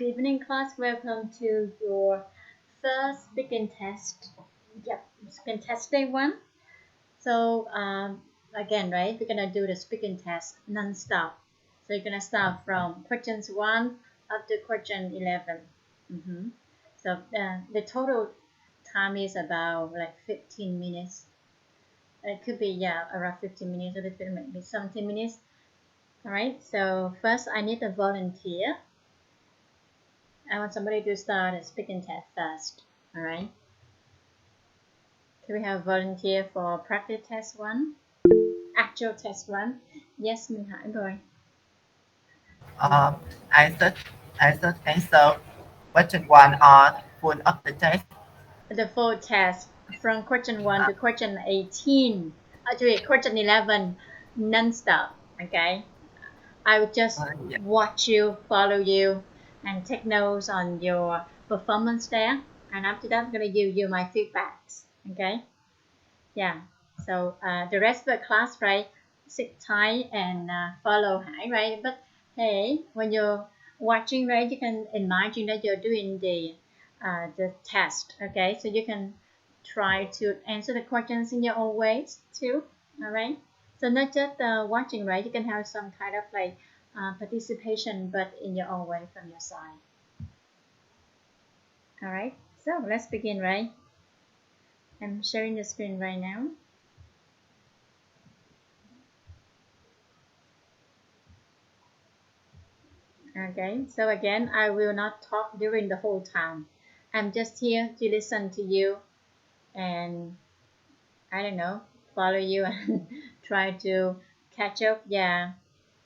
Good evening, class. Welcome to your first speaking test. Yep, speaking test day one. So again, right, we're gonna do the speaking test non-stop. So you're gonna start from questions 1 up to question 11. So the total time is about like 15 minutes. It could be around 15 minutes, or maybe 17 minutes. All right. So first, I need a volunteer. I want somebody to start a speaking test first. All right. Can we have a volunteer for practice test 1? Actual test 1. Yes, mình Hải rồi. Um, I should, I should answer question one or full of the test. The full test from question 1 to question 18. Actually, question 11, non-stop. Okay. I will just Yeah. watch you, follow you, and take notes on your performance there. And after that, I'm going to give you my feedbacks. Okay. Yeah. So the rest of the class, right, sit tight and follow Hải, right? But hey, when you're watching, right, you can imagine that you're doing the test. Okay, so you can try to answer the questions in your own ways too. All right. So not just watching, right? You can have some kind of like participation, but in your own way from your side. All right. So let's begin, right? I'm sharing the screen right now. Okay, so again, I will not talk during the whole time. I'm just here to listen to you and I don't know, follow you and try to catch up. Yeah,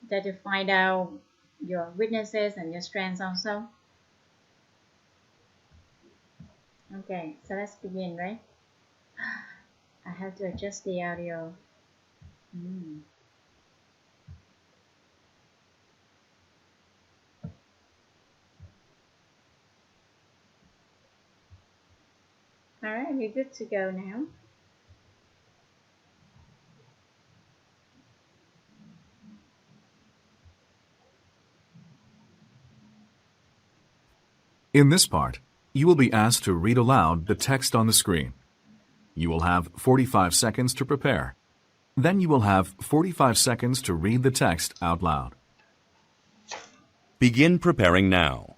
try to find out your weaknesses and your strengths also. Okay, so let's begin, right? I have to adjust the audio. All right, we're good to go now. In this part, you will be asked to read aloud the text on the screen. You will have 45 seconds to prepare. Then you will have 45 seconds to read the text out loud. Begin preparing now.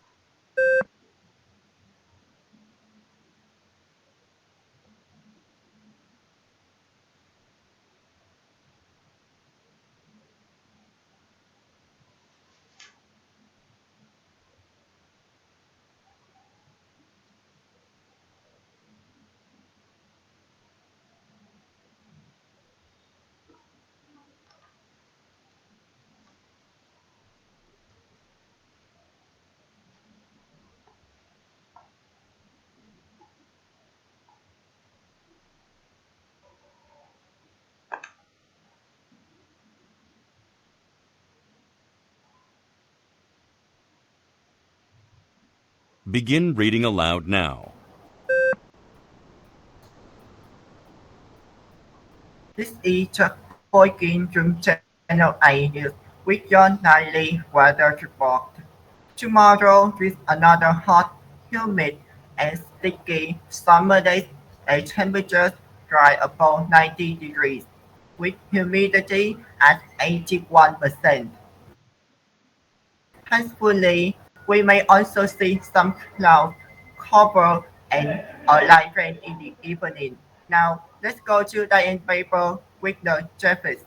Begin reading aloud now. This is Chuck Boykin from Channel 8 News with your nightly weather report. Tomorrow with another hot, humid, and sticky summer day, a temperature dry above 90 degrees, with humidity at 81%. Thankfully, we may also see some clouds cover and a light rain in the evening. Now, let's go to the paper with the traffic.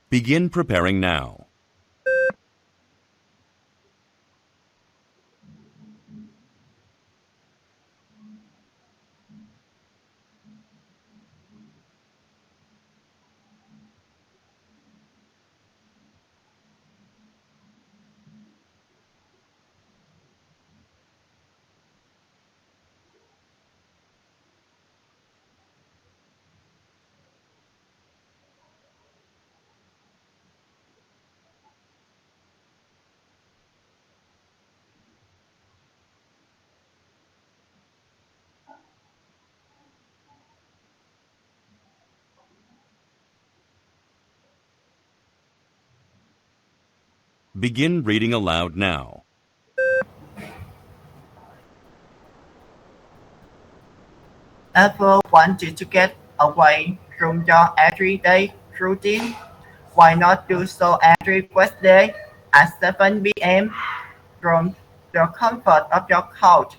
Begin preparing now. Begin reading aloud now. Ever wanted to get away from your everyday routine? Why not do so every Wednesday at 7 p.m. from the comfort of your couch?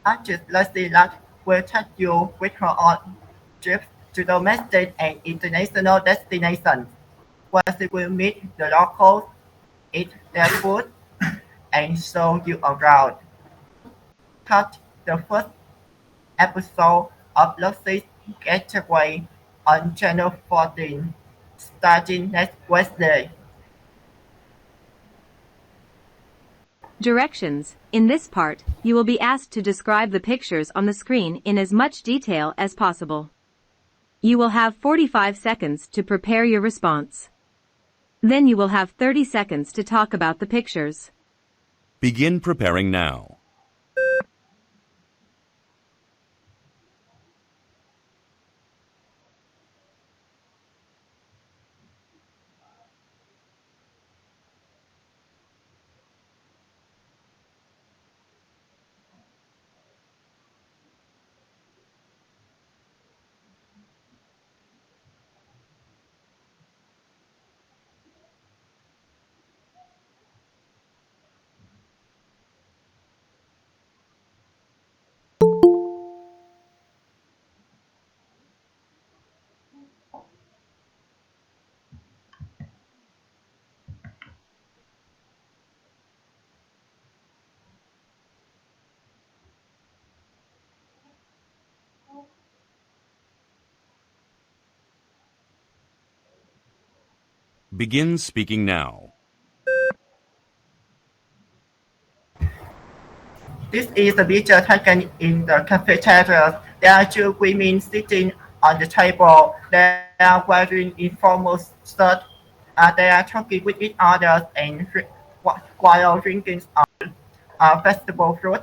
Artist Lucy Luck will take you with her on trips to domestic and international destinations, where she will meet the locals, eat their food, and show you around. Catch the first episode of Lucy's Getaway on Channel 14, starting next Wednesday. Directions. In this part, you will be asked to describe the pictures on the screen in as much detail as possible. You will have 45 seconds to prepare your response. Then you will have 30 seconds to talk about the pictures. Begin preparing now. Begin speaking now. This is a picture taken in the cafeteria. There are two women sitting on the table. They are wearing informal shirts. They are talking with each other and while drinking vegetable fruit.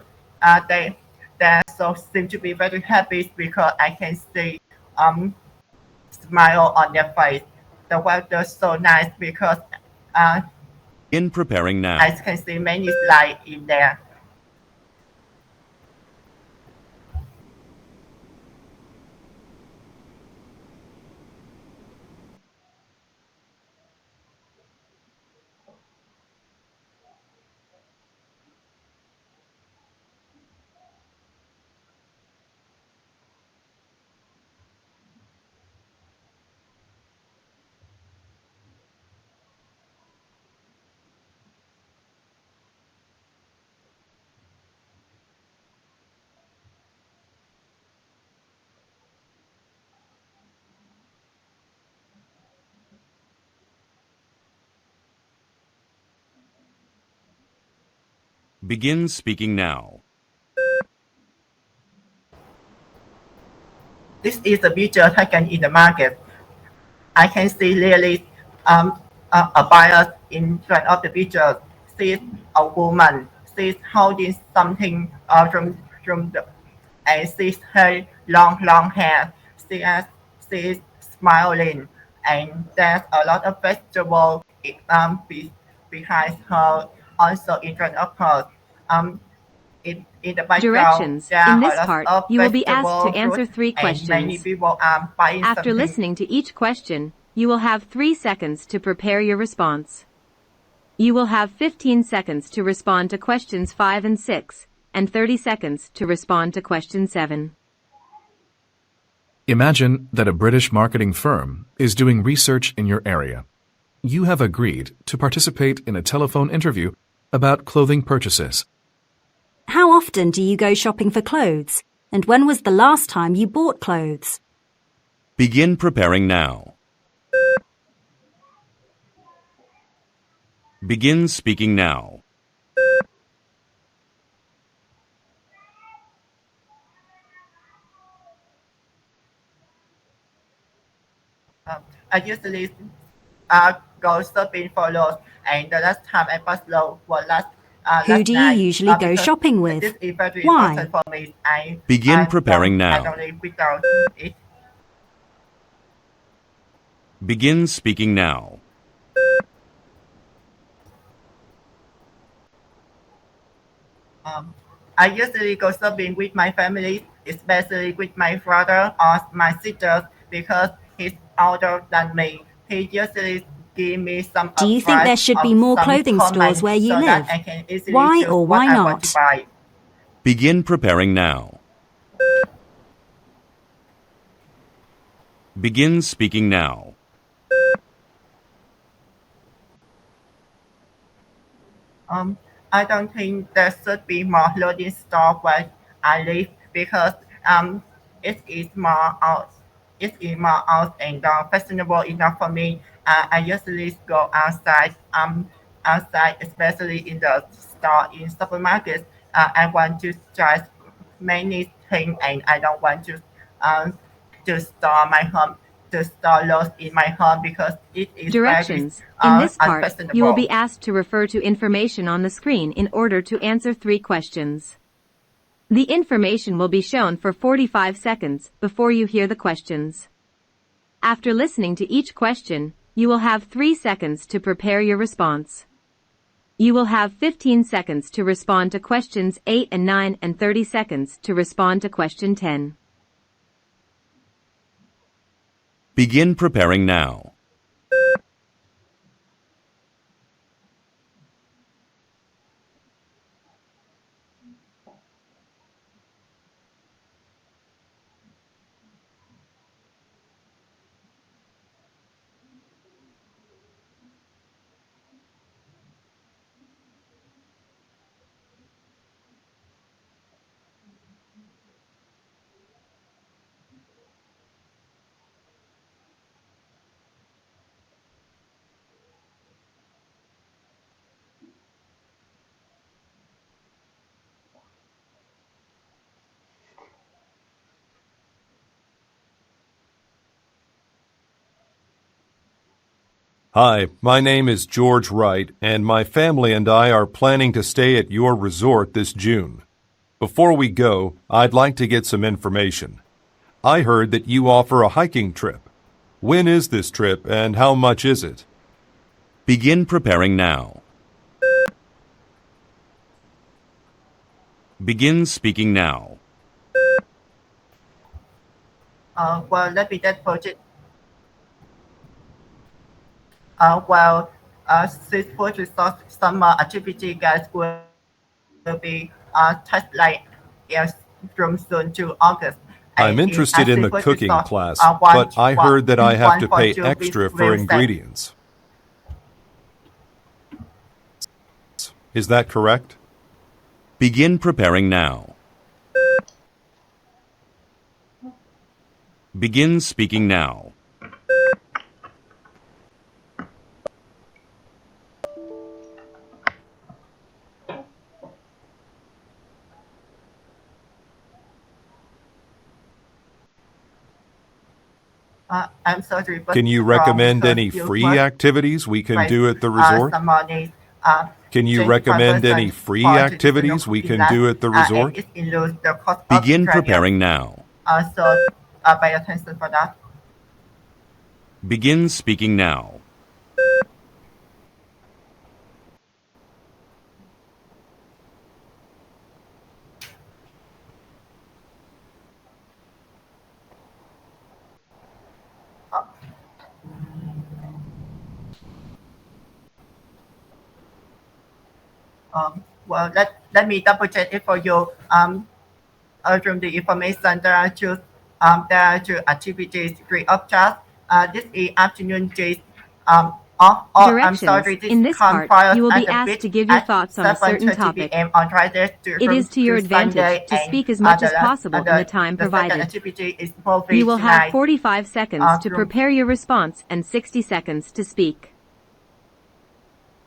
They so seem to be very happy because I can see smile on their face. The weather is so nice because Begin preparing now. I can see many lights in there. Begin speaking now. This is a picture taken in the market. I can see Lily, a buyer in front of the picture. She's a woman. She's holding something from the, and she's her long hair. She's smiling, and there's a lot of vegetable behind her, also in front of her. Um, in the background, Directions. there are In a this lot part, of you will be asked to vegetable answer fruit, 3 and many questions. people are buying After something. listening to each question, you will have 3 seconds to prepare your response. You will have 15 seconds to respond to questions 5 and 6, and 30 seconds to respond to question 7. Imagine that a British marketing firm is doing research in your area. You have agreed to participate in a telephone interview about clothing purchases. How often do you go shopping for clothes? And when was the last time you bought clothes? Begin preparing now. Begin speaking now. I usually go shopping for clothes, and the last time I bought clothes was Who last do you night. usually go Because shopping this with? is very Why? important for me. Begin preparing I now. don't live without it. Begin speaking now. I usually go shopping with my family, especially with my brother or my sisters, because he's older than me. He usually give me some Do you think advice there should be or more some clothing stores comments where you so that live? I can easily Why choose or what why I want to not? buy. Begin preparing now. Begin speaking now. Um, I don't think there should be more clothing store where I live because it is more out. It is more out and fashionable enough for me. I usually go outside, especially in the store in supermarkets. I want to try many things, and I don't want um to store my home to store clothes in my home because it is very Directions. In this part, you will be unfashionable. asked to refer to information on the screen in order to answer 3 questions. The information will be shown for 45 seconds before you hear the questions. After listening to each question, you will have 3 seconds to prepare your response. You will have 15 seconds to respond to questions 8 and 9 and 30 seconds to respond to question 10. Begin preparing now. Hi, my name is George Wright, and my family and I are planning to stay at your resort this June. Before we go, I'd like to get some information. I heard that you offer a hiking trip. When is this trip and how much is it? Begin preparing now. Begin speaking now. Well, let me that project. Seafood resort summer activity guys will be test like yes, from June to August. I'm And in interested in the seafood cooking resort, class, but I heard that I have to pay 1.2 extra for will set. ingredients. Is that correct? Begin preparing now. Begin speaking now. I'm sorry, but Can you wrong recommend because any you free must activities we can raise do at the resort? some money. Uh, Can you recommend any 25% free for traditional activities we cooking can class, do at the and resort? it includes the cost of Begin ingredients. preparing now. So pay attention for that. Begin speaking now. Well, let me double check it for you. From the information, there are two activities free of charge. This is afternoon days. I'm sorry, Directions. this In this part, conference you will at be the asked beach to give your at thoughts on a certain 7:30 topic. p.m. on Friday It is to your through advantage Sunday, to and speak as much as the last, possible in the time the second provided. activity is movie You will have tonight. 45 seconds to From prepare your response and 60 seconds to speak.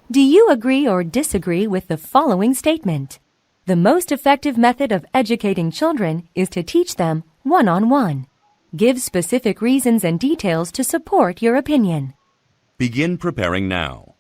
Do you agree or disagree with the following statement? The most effective method of educating children is to teach them one-on-one. Give specific reasons and details to support your opinion. Begin preparing now.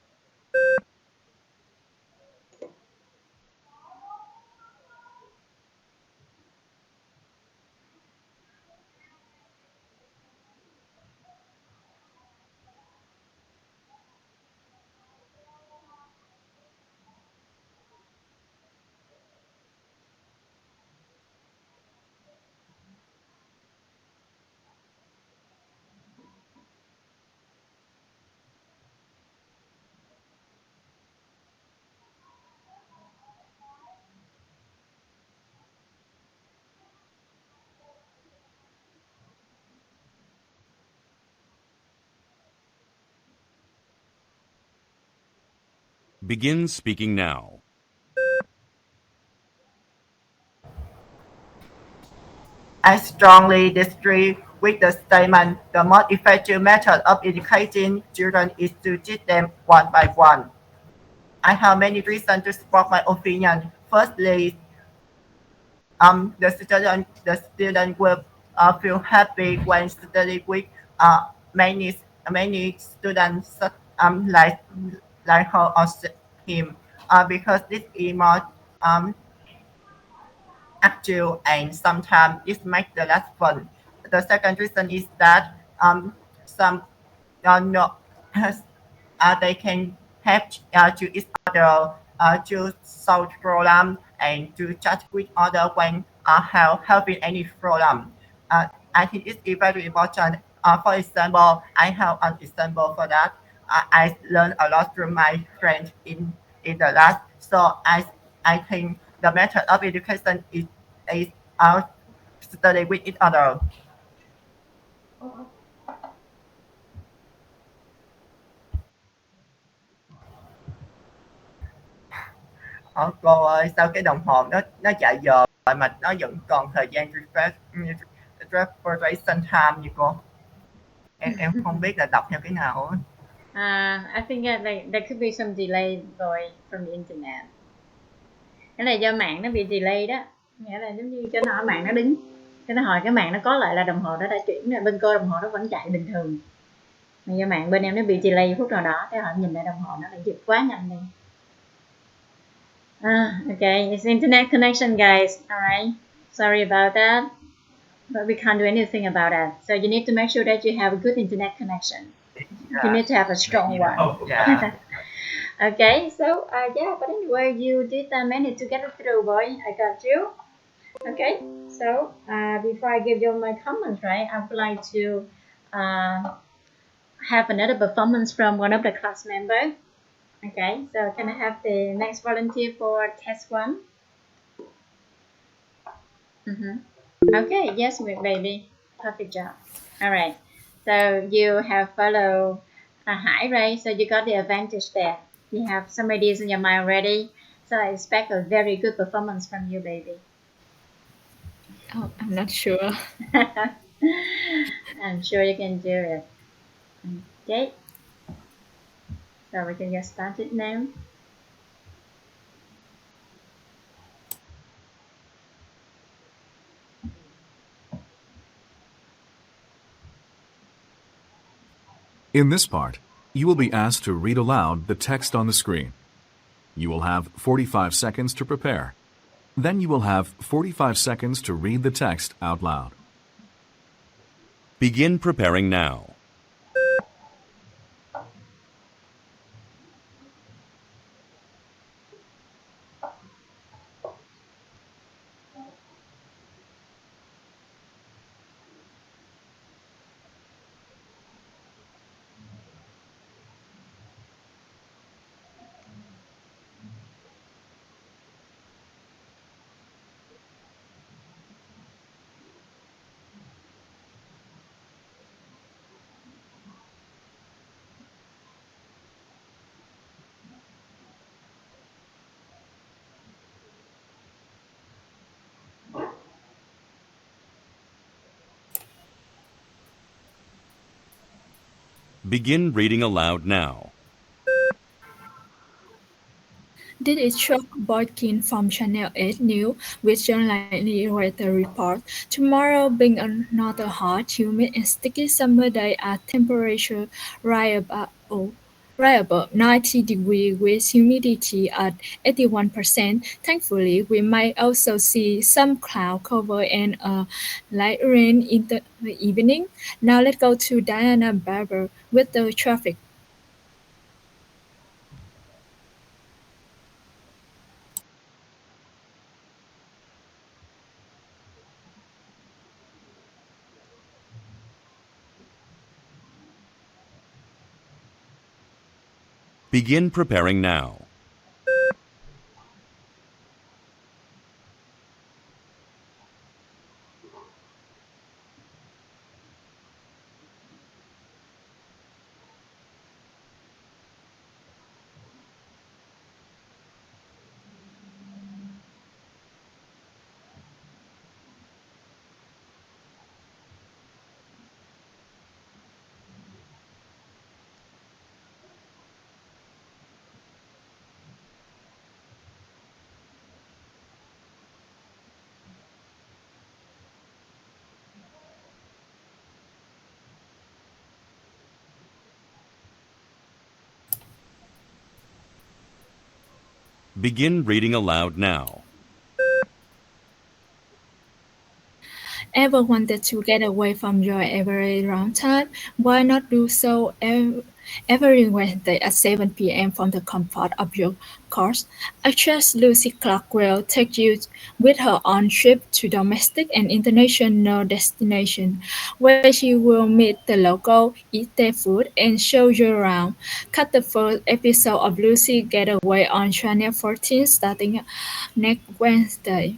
Begin speaking now. I strongly disagree with the statement. The most effective method of educating children is to teach them one by one. I have many reasons to support my opinion. Firstly, the student will feel happy when studying with many students like her or him because this is more um, active and sometimes it makes the less fun. The second reason is that some no, they can help to each other to solve problem and to chat with other when helping any problem. I think it's very important. For example, I have an example for that. I learned a lot from my friends in the last. So I think the method of education is study with each other. Cô ơi, sao cái đồng hồ nó chạy giờ mà nó vẫn còn thời gian refresh time vậy cô? Em không biết là đọc theo cái nào á. I think there could be some delay rồi from the internet. Cái này do mạng nó bị delay đó, nghĩa là giống như cho nó mạng nó đứng, cái nó hỏi cái mạng nó có lại là đồng hồ nó đã chuyển rồi, bên cô đồng hồ nó vẫn chạy bình thường, mà do mạng bên em nó bị delay phút nào đó, cái họ nhìn lại đồng hồ nó lại giật quá nhanh đi. Okay, it's internet connection, guys. All right, sorry about that, but we can't do anything about that. So you need to make sure that you have a good internet connection. You need to have a strong one. Yeah. Okay, so yeah, but anyway, you did manage to get it through, boy. I got you. Okay, so before I give you my comments, right, I would like to have another performance from one of the class members. Okay, so can I have the next volunteer for test one? Okay, yes, baby. Perfect job. All right, so you have followed Hải, right? So you got the advantage there. You have some ideas in your mind already. So I expect a very good performance from you, baby. Oh, I'm not sure. I'm sure you can do it. Okay, so we can get started now. In this part, you will be asked to read aloud the text on the screen. You will have 45 seconds to prepare. Then you will have 45 seconds to read the text out loud. Begin preparing now. Begin reading aloud now. This is Chuck Boykin from Channel 8 News with journalist writer report. Tomorrow being another hot, humid and sticky summer day at temperature right above 90 degrees with humidity at 81%. Thankfully, we might also see some cloud cover and light rain in the evening. Now let's go to Diana Barber with the traffic. Begin preparing now. Begin reading aloud now. Ever wanted to get away from your every time? Why not do so every Wednesday at 7 p.m. from the comfort of your couch? Actress Lucy Clark will take you with her on trip to domestic and international destinations, where she will meet the local, eat their food, and show you around. Catch the first episode of Lucy Getaway on Channel 14 starting next Wednesday.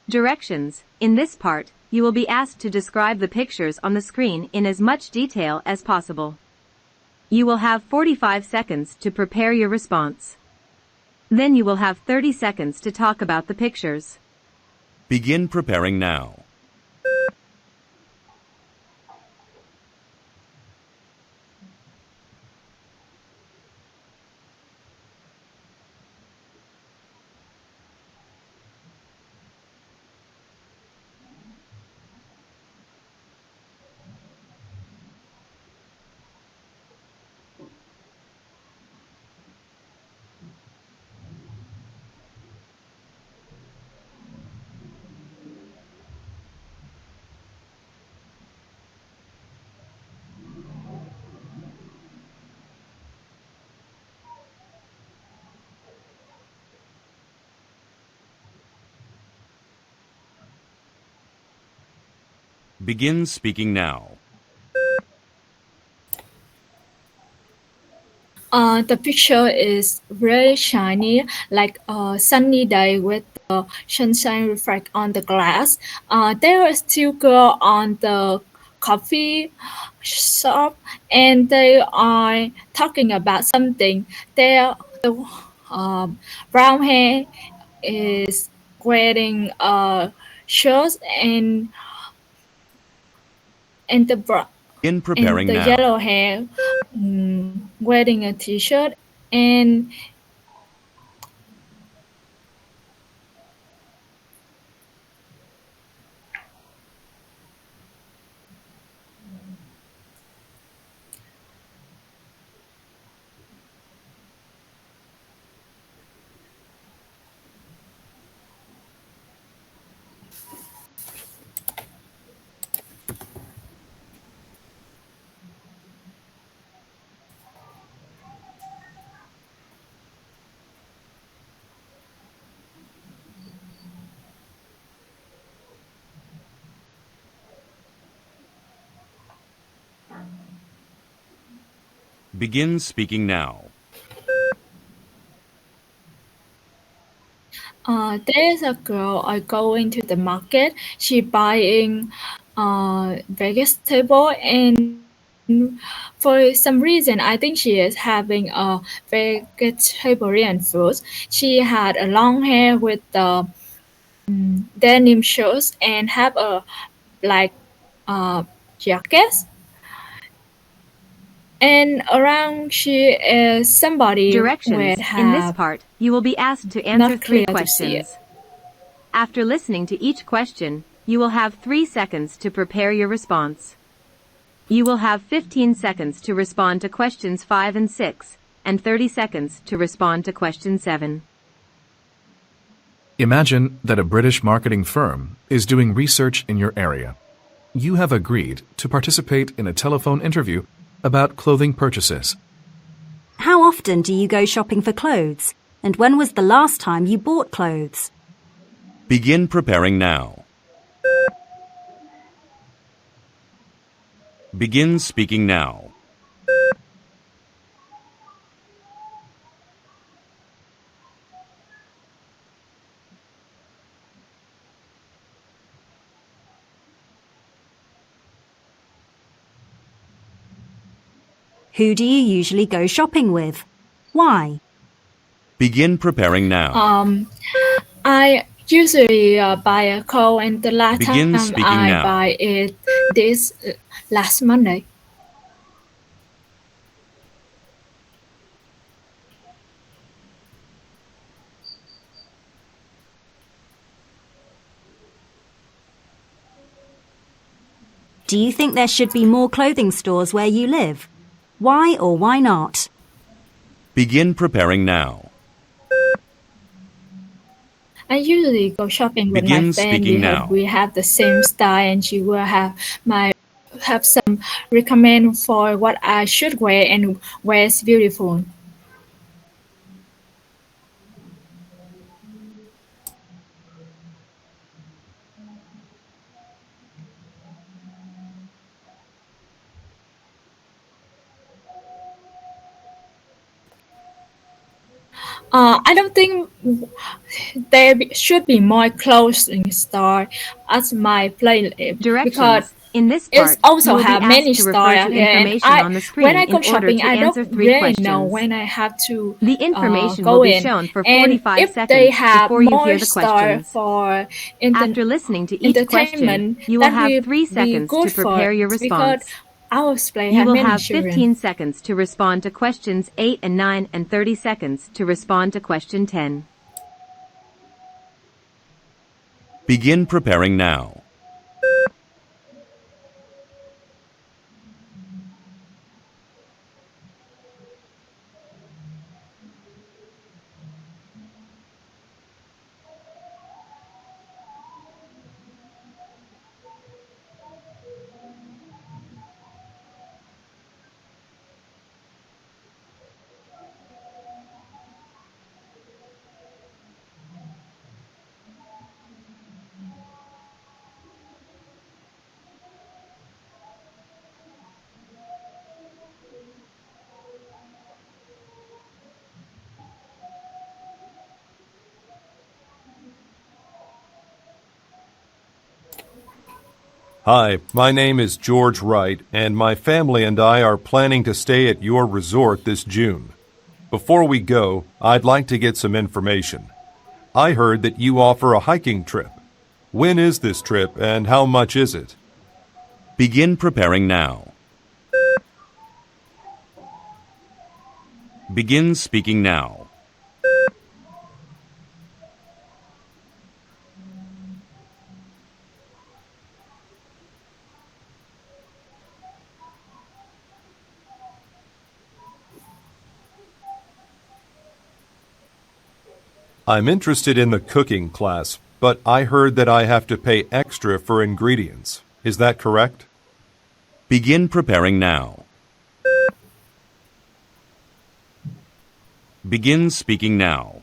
Directions. In this part, you will be asked to describe the pictures on the screen in as much detail as possible. You will have 45 seconds to prepare your response. Then you will have 30 seconds to talk about the pictures. Begin preparing now. Begin speaking now. The picture is very shiny, like a sunny day with the sunshine reflect on the glass. There is two girls on the coffee shop, and they are talking about something. The brown hair is wearing a shirt, and the brown Begin and preparing the now. yellow hair wearing a t-shirt and Begin speaking now. there's a girl going to the market. She buying vegetable, and for some reason I think she is having a vegetarian food. She had a long hair with the denim shorts and have a black jacket, and around she is somebody with Directions. In this have part, you will be asked to answer not 3 clear to see it. questions. After listening to each question, you will have 3 seconds to prepare your response. You will have 15 seconds to respond to questions 5 and 6, and 30 seconds to respond to question 7. Imagine that a British marketing firm is doing research in your area. You have agreed to participate in a telephone interview about clothing purchases. How often do you go shopping for clothes? And when was the last time you bought clothes? Begin preparing now. Begin speaking now. Who do you usually go shopping with? Why? Begin preparing now. I usually buy a coat, and the last Begin time speaking I now. buy it this last Monday. Do you think there should be more clothing stores where you live? Why or why not? Begin preparing now. I usually go shopping with my Begin friend speaking because now. we have the same style, and she will have some recommend for what I should wear and where's beautiful. I don't think should be more clothing store as my playlist because Directions. In this it's part, you also will be have many asked to refer stores to here, and information on the when screen I in go order shopping, to I don't answer three really know questions. when I have to The information will go be in, shown for and 45 if they seconds have before you more hear the store questions. for After listening to each question, entertainment, you will that have will 3 be seconds to good for prepare your us because response. our display You have will many have children. 15 seconds to respond to questions 8 and 9 and 30 seconds to respond to question 10. Begin preparing now. Hi, my name is George Wright, and my family and I are planning to stay at your resort this June. Before we go, I'd like to get some information. I heard that you offer a hiking trip. When is this trip and how much is it? Begin preparing now. Begin speaking now. I'm interested in the cooking class, but I heard that I have to pay extra for ingredients. Is that correct? Begin preparing now. Begin speaking now.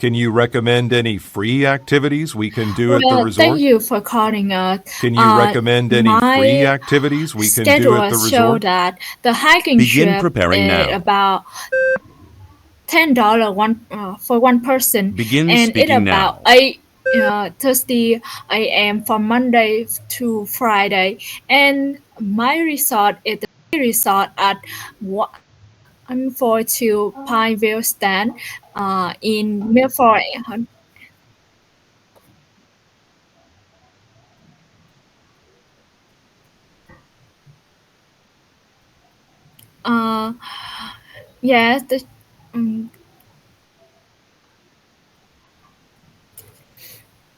Can you recommend any free activities we can do at the Well, thank resort? you for calling us. Can you recommend any free My activities we can do schedule at the show resort? that the hiking Begin trip preparing is now. about $10 for one person, Begin and it speaking about now. 8:30 a.m. from Monday to Friday. And my resort is the resort at 142 Pineville Stand in Milford. Uh, yes, um,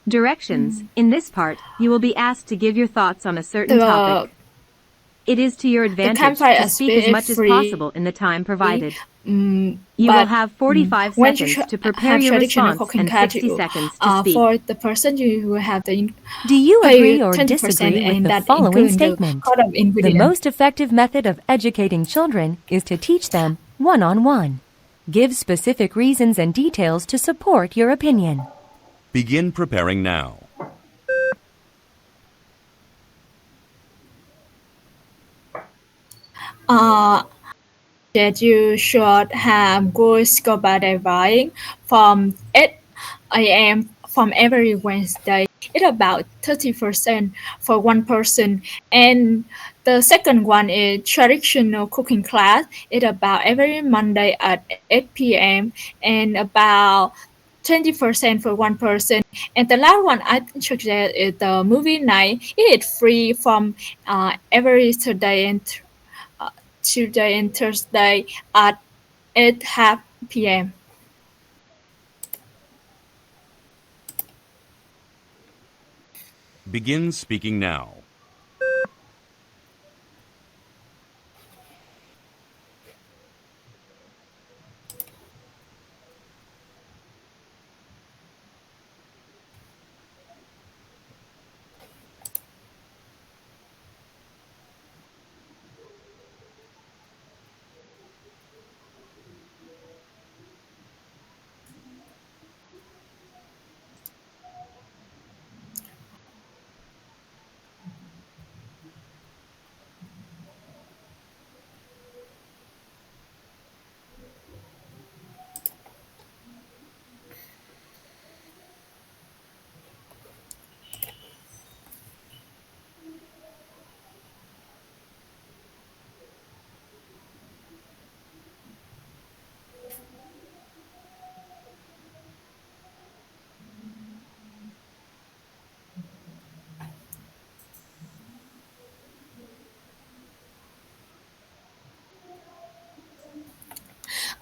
Directions. In this part, you will be asked to give your thoughts on a certain the topic. It is to your advantage campfire to is speak as much as free. possible in the time provided. You will But have 45 when you seconds to prepare have your traditional response cooking and 60 category, seconds to speak. for the person you will have the Do you pay agree or 20%, disagree with and the that following includes the statement? cost of The ingredient. most effective method of educating children is to teach them one-on-one. Give specific reasons and details to support your opinion. Begin preparing now. That you should have good scuba diving from 8 a.m. from every Wednesday. It's about 30% for one person. And the second one is traditional cooking class. It's about every Monday at 8 p.m. and about 20% for one person. And the last one I suggest is the movie night. It is free from every Tuesday and Thursday at 8 half p.m. Begin speaking now.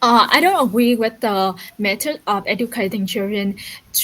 I don't agree with the method of educating children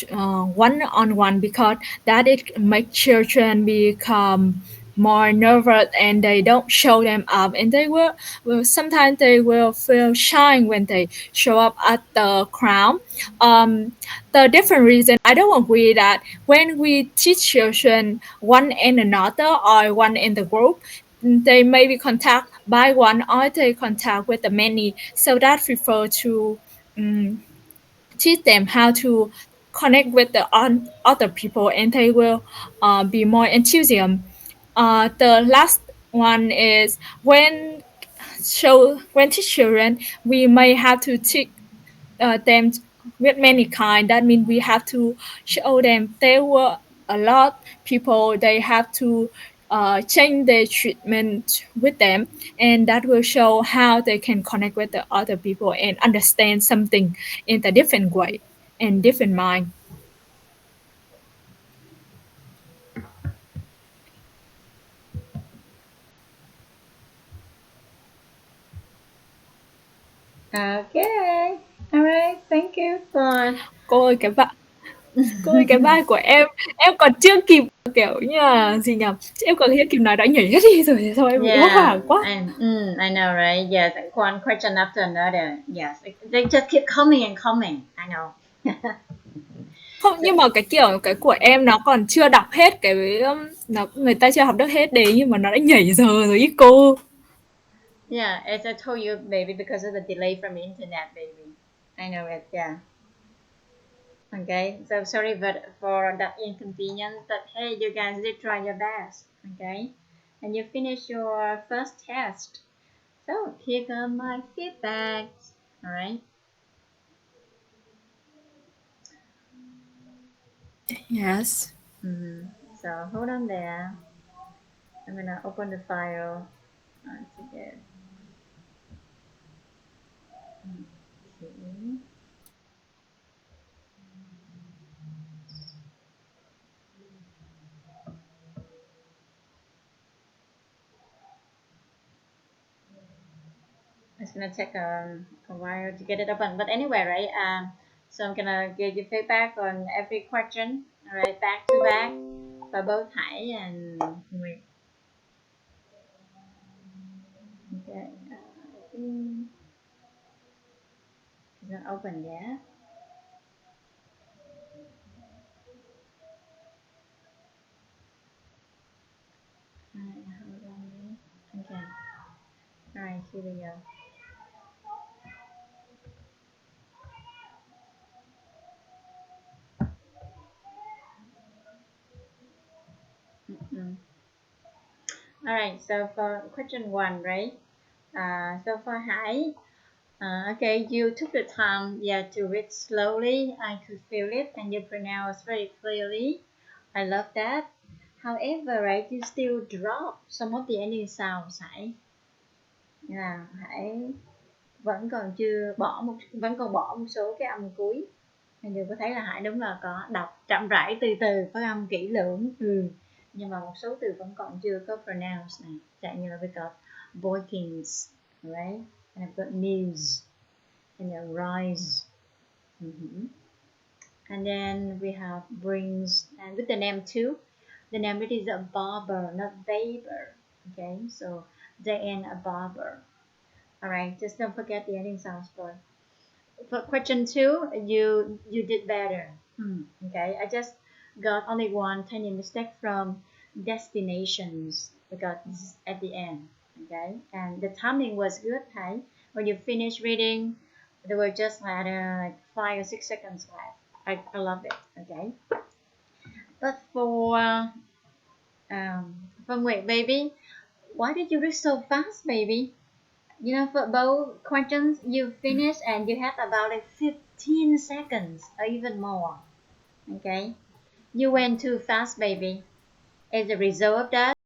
one-on-one because that it makes children become more nervous and they don't show them up and will sometimes they will feel shy when they show up at the crowd. The different reason I don't agree that when we teach children one and another or one in the group, they may be contact by one or they contact with the many, so that refer to um, teach them how to connect with the other people and they will be more enthusiasm. The last one is when teach children we may have to teach them with many kind. That means we have to show them there were a lot people. They have to change their treatment with them, and that will show how they can connect with the other people and understand something in a different way and different mind. Okay. All right. Thank you for. Cô ơi cái bạn Cô ơi, cái vai của em còn chưa kịp, kiểu như là, gì nhỉ? Em còn chưa kịp nói đã nhảy hết đi rồi thì thôi em bị hốt Yeah, hoảng quá. I know, right? Yes, like one question after another. Yes, they just keep coming and coming. I know. Không, nhưng mà cái, kiểu, cái của em nó còn chưa đọc hết cái, nó người ta chưa học được hết đề nhưng mà nó đã nhảy giờ rồi ấy cô. Yeah, as I told you, maybe because of the delay from the internet, maybe. I know it. Yeah. Okay. So sorry, but for that inconvenience. But hey, you guys did try your best. Okay, and you finished your first test. So here come my feedback. All right. Yes. So hold on there. I'm gonna open the file once again. Okay. It's gonna take a while to get it open, but anyway, right? So I'm gonna give you feedback on every question. All right, back to back for both Hải and Nguyệt. Okay. I think it's not open yet. Hold on a minute. Okay. All right, here we go. Mm. All right. So for question one, right? So for Hải, okay, you took the time, yeah, to read slowly. I could feel it, and you pronounce very clearly. I love that. However, right, you still drop some of the ending sounds, Hải. Hải vẫn còn chưa bỏ một vẫn còn bỏ một số cái âm cuối. Mình đều có thấy là Hải đúng là có đọc chậm rãi từ từ, phát âm kỹ lưỡng. Nhưng mà một số từ vẫn còn chưa có pronounce này. Chẳng như là we got Boykins, right? And I've got news, and then rise. And then we have brings, and with the name too. The name it is a barber, not Baber. Okay, so the end a barber. All right, just don't forget the ending sounds for question 2. You did better. Okay, I just got only one tiny mistake from destinations because this is at the end. Okay, and the timing was good. Hey, when you finish reading, there were just like 5 or 6 seconds left. I love it. Okay, but for Nguyệt, baby, why did you read so fast, baby? You know, for both questions, you finished and you had about like 15 seconds or even more. Okay, you went too fast, baby. As a result of that,